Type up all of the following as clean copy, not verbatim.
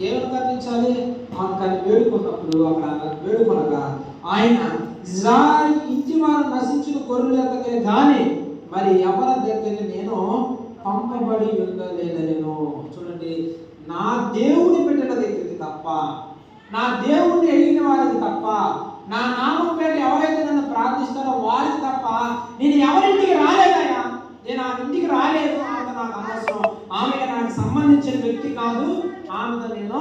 ఏమని కర్ణించాలి? ఆమె కానీ వేడుకున్నప్పుడు అక్కడ వేడుకొనగా ఆయన ఇజ్రాయిల్ ఇంటి వారు నశించిన గొర్రెల యొక్కకే గాని మరి ఎవరి దగ్గరికి నేను పంపబడి ఉండలేదనేను. చూడండి, నా దేవుని బిడ్డల దగ్గరికి తప్ప, నా దేవుణ్ణి ఎరిగిన వారికి తప్ప, నా నామం పేరు ఎవరైతే నన్ను ప్రార్థిస్తారో వారికి తప్ప నేను ఎవరింటికి రాలేదయ్యా. నేను ఆ ఇంటికి రాలేదు. ఆమె నాకు అనవసరం, ఆమె నాకు సంబంధించిన వ్యక్తి కాదు, ఆమెతో నేను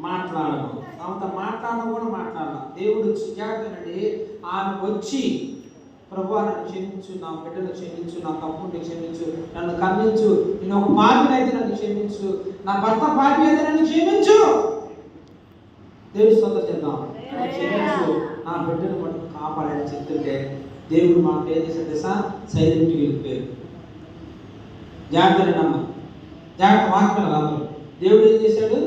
మాట్లాడను, ఆమెతో మాట్లాడడం కూడా మాట్లాడాల. దేవుడు జాగ్రత్తనండి, ఆమె వచ్చి ప్రభువా నన్ను క్షమించు, నా బిడ్డను క్షమించు, నా తప్పుని క్షమించు, నన్ను ఖండించు, నేను ఒక పాపిని అయితే నన్ను క్షమించు, నా భర్త పాపి అయితే నన్ను క్షమించు. దేవుడి స్తోత్రం చేద్దాం. క్షమించు, నా బిడ్డను మటుకు కాపాడని చెప్తుంటే దేవుడు మాట ఏం చేశాడు సార్? సైలెంట్గా వెళ్ళిపోయారు. జాగ్రత్త జాగ్రత్త వాక్యాలు అందరూ. దేవుడు ఏం చేశాడు?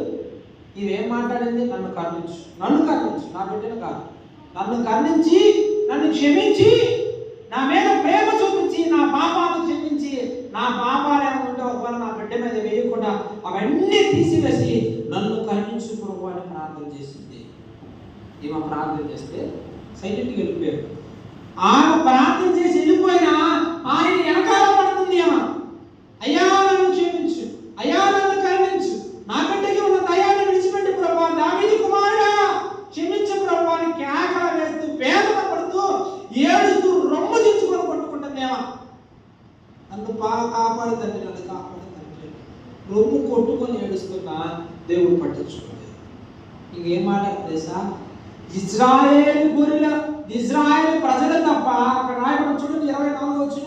ఇవేం మాట్లాడింది? నన్ను కర్ణించు, నన్ను కర్ణించు, నా బిడ్డను కాదు, నన్ను కర్ణించి నన్ను క్షమించి నా మీద ప్రేమ చూపించి నా పాపాలను క్షమించి, నా పాపాలు ఏమైనా ఉంటే ఒకవేళ నా బిడ్డ మీద వేయకుండా అవన్నీ తీసివేసి నన్ను కర్ణించు ప్రభు అని ప్రార్థన చేసింది. ఈమె ప్రార్థన చేస్తే సైలెంట్గా వెళ్ళిపోయారు. ఆమె ప్రార్థన చేసి వెళ్ళిపోయినా ఆయన వెనకాల పడుతుంది. ఏమో అయ్యా నన్ను క్షమించు, అయ్యా నన్ను కరుణించు, నా బిడ్డకి ఉన్న దయాన్ని విడిచిపెట్టి ప్రభువా, దావీదు కుమారుడా క్షమించు ప్రభువా అని కేకలు వేస్తూ వేదన పడుతూ ఏడుస్తూ రొమ్ము దించుకొని కొట్టుకుంటుందేమో. నన్ను బాగా కాపాడు తండ్రి, నన్ను కాపాడు తండ్రి, రొమ్ము కొట్టుకొని ఏడుస్తున్నా దేవుడు పట్టించుకోలేదు. ఇంకేం మాట్లాడుతుంది సార్? ఇజ్రాయేల్ గొర్రెల, ఇజ్రాయేల్ ప్రజలు తప్ప, అక్కడ రాయబడి చూడండి 24 వచ్చిన